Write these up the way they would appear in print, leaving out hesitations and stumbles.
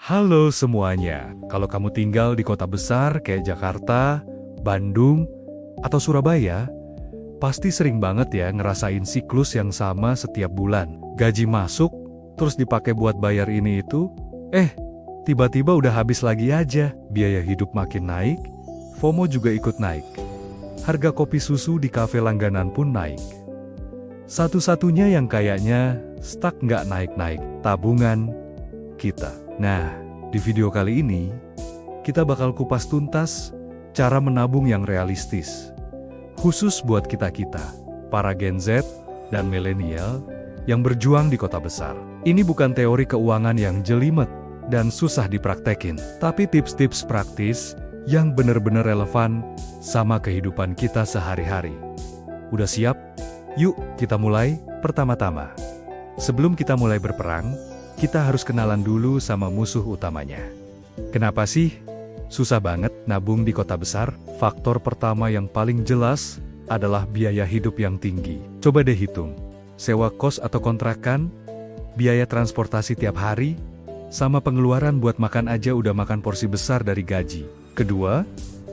Halo semuanya, kalau kamu tinggal di kota besar kayak Jakarta, Bandung, atau Surabaya, pasti sering banget ya ngerasain siklus yang sama setiap bulan. Gaji masuk, terus dipakai buat bayar ini itu, tiba-tiba udah habis lagi aja. Biaya hidup makin naik, FOMO juga ikut naik. Harga kopi susu di kafe langganan pun naik. Satu-satunya yang kayaknya stuck nggak naik-naik, tabungan kita. Nah, di video kali ini, kita bakal kupas tuntas cara menabung yang realistis. Khusus buat kita-kita, para Gen Z dan milenial yang berjuang di kota besar. Ini bukan teori keuangan yang jelimet dan susah dipraktekin, tapi tips-tips praktis yang benar-benar relevan sama kehidupan kita sehari-hari. Udah siap? Yuk, kita mulai. Pertama-tama, sebelum kita mulai berperang, kita harus kenalan dulu sama musuh utamanya. Kenapa sih susah banget nabung di kota besar? Faktor pertama yang paling jelas adalah biaya hidup yang tinggi. Coba deh hitung, sewa kos atau kontrakan, biaya transportasi tiap hari, sama pengeluaran buat makan aja udah makan porsi besar dari gaji. Kedua,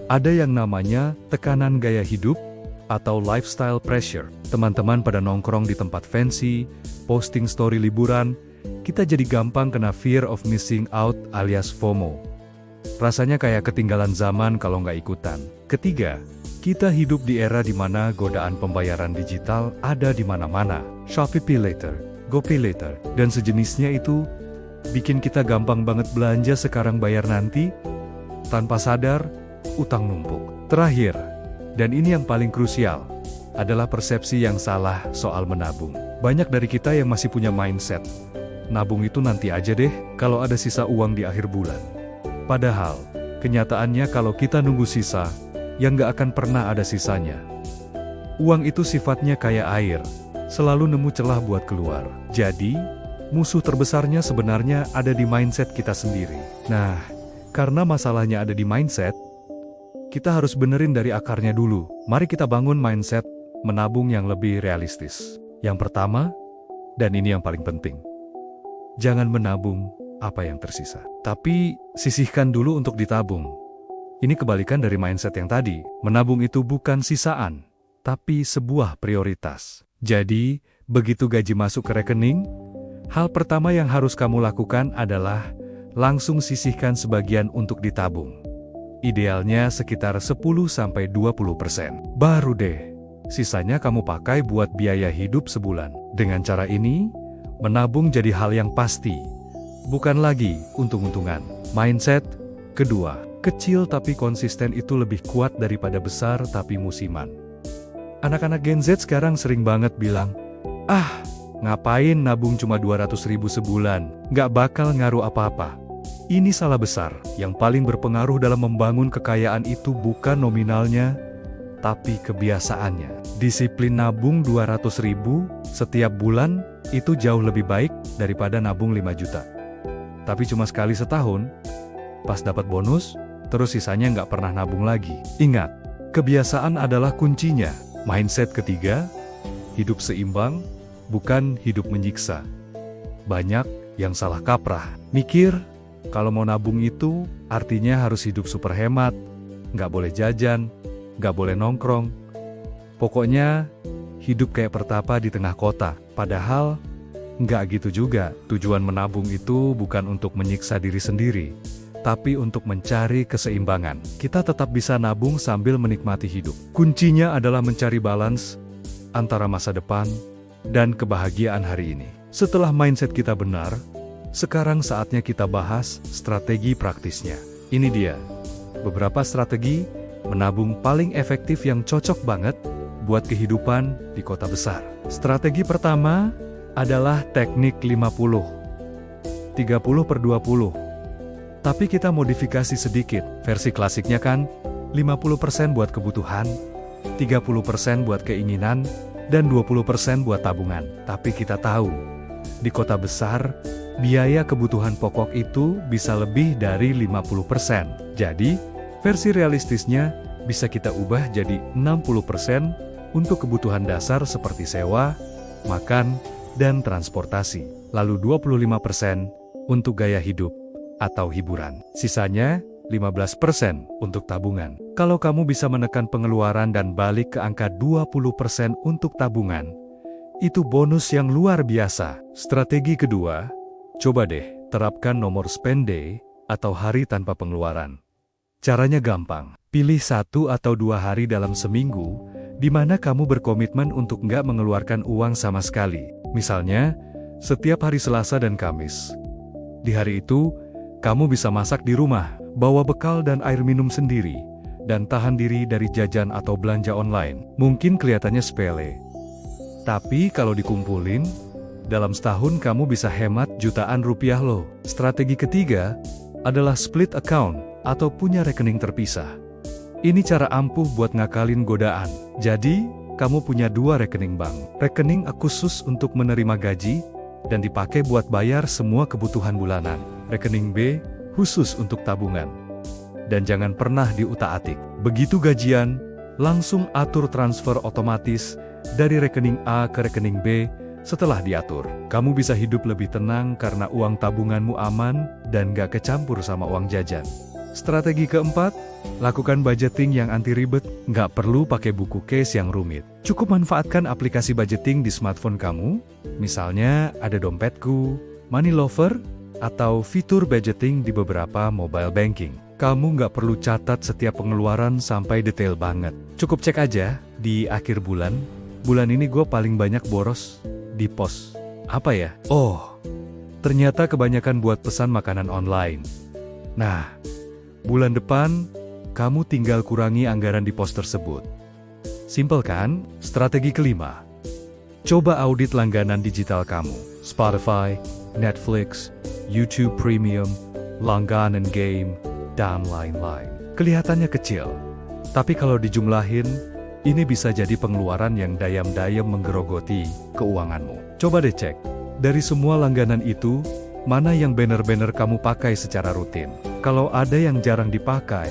ada yang namanya tekanan gaya hidup atau lifestyle pressure. Teman-teman pada nongkrong di tempat fancy, posting story liburan, kita jadi gampang kena fear of missing out alias FOMO. Rasanya kayak ketinggalan zaman kalau nggak ikutan. Ketiga, kita hidup di era di mana godaan pembayaran digital ada di mana-mana. Shopee Pay Later, GoPay Later, dan sejenisnya itu bikin kita gampang banget belanja sekarang bayar nanti, tanpa sadar, utang numpuk. Terakhir, dan ini yang paling krusial, adalah persepsi yang salah soal menabung. Banyak dari kita yang masih punya mindset, nabung itu nanti aja deh, kalau ada sisa uang di akhir bulan. Padahal, kenyataannya kalau kita nunggu sisa, yang nggak akan pernah ada sisanya. Uang itu sifatnya kayak air, selalu nemu celah buat keluar. Jadi, musuh terbesarnya sebenarnya ada di mindset kita sendiri. Nah, karena masalahnya ada di mindset, kita harus benerin dari akarnya dulu. Mari kita bangun mindset menabung yang lebih realistis. Yang pertama, dan ini yang paling penting, jangan menabung apa yang tersisa, tapi sisihkan dulu untuk ditabung. Ini kebalikan dari mindset yang tadi. Menabung itu bukan sisaan, tapi sebuah prioritas. Jadi, begitu gaji masuk ke rekening, hal pertama yang harus kamu lakukan adalah langsung sisihkan sebagian untuk ditabung. Idealnya sekitar 10-20%. Baru deh, sisanya kamu pakai buat biaya hidup sebulan. Dengan cara ini, menabung jadi hal yang pasti, bukan lagi untung-untungan. Mindset kedua, kecil tapi konsisten itu lebih kuat daripada besar tapi musiman. Anak-anak Gen Z sekarang sering banget bilang, ngapain nabung cuma 200.000 sebulan, nggak bakal ngaruh apa-apa. Ini salah besar. Yang paling berpengaruh dalam membangun kekayaan itu bukan nominalnya, tapi kebiasaannya. Disiplin nabung 200.000 setiap bulan itu jauh lebih baik daripada nabung 5 juta. Tapi cuma sekali setahun, pas dapat bonus, terus sisanya nggak pernah nabung lagi. Ingat, kebiasaan adalah kuncinya. Mindset ketiga, hidup seimbang, bukan hidup menyiksa. Banyak yang salah kaprah. Mikir, kalau mau nabung itu artinya harus hidup super hemat, nggak boleh jajan, nggak boleh nongkrong. Pokoknya hidup kayak pertapa di tengah kota. Padahal nggak gitu juga. Tujuan menabung itu bukan untuk menyiksa diri sendiri, tapi untuk mencari keseimbangan. Kita tetap bisa nabung sambil menikmati hidup. Kuncinya adalah mencari balance antara masa depan dan kebahagiaan hari ini. Setelah mindset kita benar, sekarang saatnya kita bahas strategi praktisnya. Ini dia, beberapa strategi menabung paling efektif yang cocok banget buat kehidupan di kota besar. Strategi pertama adalah teknik 50, 30/20. Tapi kita modifikasi sedikit. Versi klasiknya kan, 50% buat kebutuhan, 30% buat keinginan, dan 20% buat tabungan. Tapi kita tahu, di kota besar, biaya kebutuhan pokok itu bisa lebih dari 50%. Jadi, versi realistisnya bisa kita ubah jadi 60% untuk kebutuhan dasar seperti sewa, makan, dan transportasi. Lalu 25% untuk gaya hidup atau hiburan. Sisanya 15% untuk tabungan. Kalau kamu bisa menekan pengeluaran dan balik ke angka 20% untuk tabungan, itu bonus yang luar biasa. Strategi kedua, coba deh terapkan nomor spend day atau hari tanpa pengeluaran. Caranya gampang. Pilih 1 atau 2 hari dalam seminggu di mana kamu berkomitmen untuk nggak mengeluarkan uang sama sekali. Misalnya, setiap hari Selasa dan Kamis. Di hari itu, kamu bisa masak di rumah, bawa bekal dan air minum sendiri, dan tahan diri dari jajan atau belanja online. Mungkin kelihatannya sepele. Tapi kalau dikumpulin, dalam setahun kamu bisa hemat jutaan rupiah loh. Strategi ketiga adalah split account atau punya rekening terpisah. Ini cara ampuh buat ngakalin godaan. Jadi, kamu punya 2 rekening bank. Rekening A khusus untuk menerima gaji dan dipakai buat bayar semua kebutuhan bulanan. Rekening B khusus untuk tabungan. Dan jangan pernah diutak-atik. Begitu gajian, langsung atur transfer otomatis dari rekening A ke rekening B setelah diatur. Kamu bisa hidup lebih tenang karena uang tabunganmu aman dan gak kecampur sama uang jajan. Strategi keempat, lakukan budgeting yang anti ribet, nggak perlu pakai buku case yang rumit. Cukup manfaatkan aplikasi budgeting di smartphone kamu, misalnya ada Dompetku, Money Lover, atau fitur budgeting di beberapa mobile banking. Kamu nggak perlu catat setiap pengeluaran sampai detail banget. Cukup cek aja, di akhir bulan ini gue paling banyak boros di pos. Apa ya? Oh, ternyata kebanyakan buat pesan makanan online. Nah, bulan depan, kamu tinggal kurangi anggaran di pos tersebut. Simpel kan? Strategi kelima. Coba audit langganan digital kamu. Spotify, Netflix, YouTube Premium, langganan game, dan lain-lain. Kelihatannya kecil. Tapi kalau dijumlahin, ini bisa jadi pengeluaran yang dayam-dayam menggerogoti keuanganmu. Coba deh cek. Dari semua langganan itu, mana yang bener-bener kamu pakai secara rutin? Kalau ada yang jarang dipakai,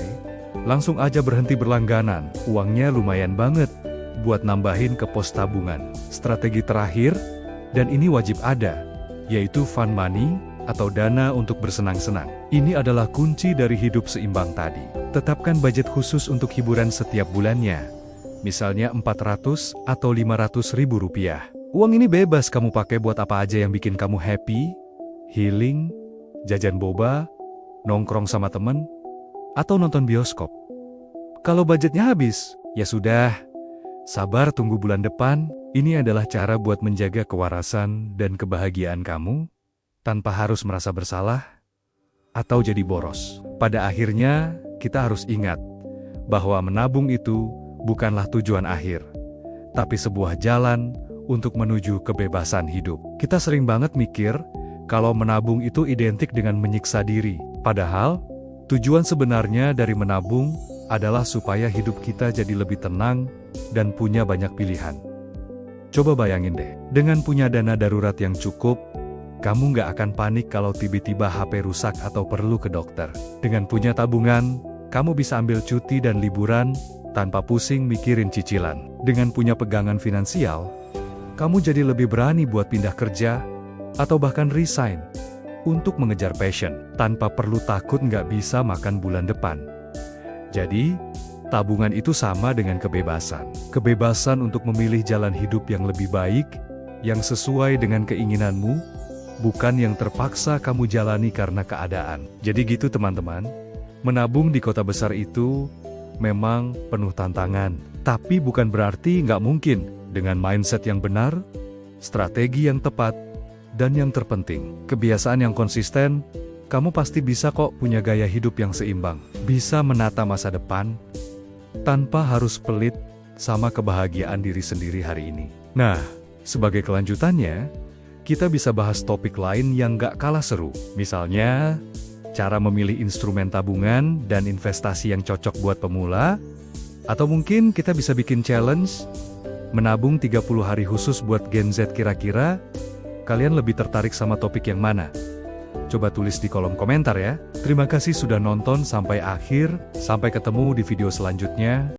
langsung aja berhenti berlangganan. Uangnya lumayan banget buat nambahin ke pos tabungan. Strategi terakhir, dan ini wajib ada, yaitu fun money atau dana untuk bersenang-senang. Ini adalah kunci dari hidup seimbang tadi. Tetapkan budget khusus untuk hiburan setiap bulannya. Misalnya 400 atau 500 ribu rupiah. Uang ini bebas kamu pakai buat apa aja yang bikin kamu happy, healing, jajan boba, nongkrong sama temen, atau nonton bioskop. Kalau budgetnya habis, ya sudah, sabar tunggu bulan depan. Ini adalah cara buat menjaga kewarasan dan kebahagiaan kamu, tanpa harus merasa bersalah, atau jadi boros. Pada akhirnya, kita harus ingat, bahwa menabung itu bukanlah tujuan akhir, tapi sebuah jalan untuk menuju kebebasan hidup. Kita sering banget mikir, kalau menabung itu identik dengan menyiksa diri. Padahal, tujuan sebenarnya dari menabung adalah supaya hidup kita jadi lebih tenang dan punya banyak pilihan. Coba bayangin deh, dengan punya dana darurat yang cukup, kamu nggak akan panik kalau tiba-tiba HP rusak atau perlu ke dokter. Dengan punya tabungan, kamu bisa ambil cuti dan liburan tanpa pusing mikirin cicilan. Dengan punya pegangan finansial, kamu jadi lebih berani buat pindah kerja atau bahkan resign untuk mengejar passion, tanpa perlu takut nggak bisa makan bulan depan. Jadi, tabungan itu sama dengan kebebasan. Kebebasan untuk memilih jalan hidup yang lebih baik, yang sesuai dengan keinginanmu, bukan yang terpaksa kamu jalani karena keadaan. Jadi gitu teman-teman, menabung di kota besar itu memang penuh tantangan. Tapi bukan berarti nggak mungkin. Dengan mindset yang benar, strategi yang tepat, dan yang terpenting, kebiasaan yang konsisten, kamu pasti bisa kok punya gaya hidup yang seimbang. Bisa menata masa depan, tanpa harus pelit sama kebahagiaan diri sendiri hari ini. Nah, sebagai kelanjutannya, kita bisa bahas topik lain yang gak kalah seru. Misalnya, cara memilih instrumen tabungan dan investasi yang cocok buat pemula, atau mungkin kita bisa bikin challenge, menabung 30 hari khusus buat Gen Z. Kira-kira, kalian lebih tertarik sama topik yang mana? Coba tulis di kolom komentar ya. Terima kasih sudah nonton sampai akhir. Sampai ketemu di video selanjutnya.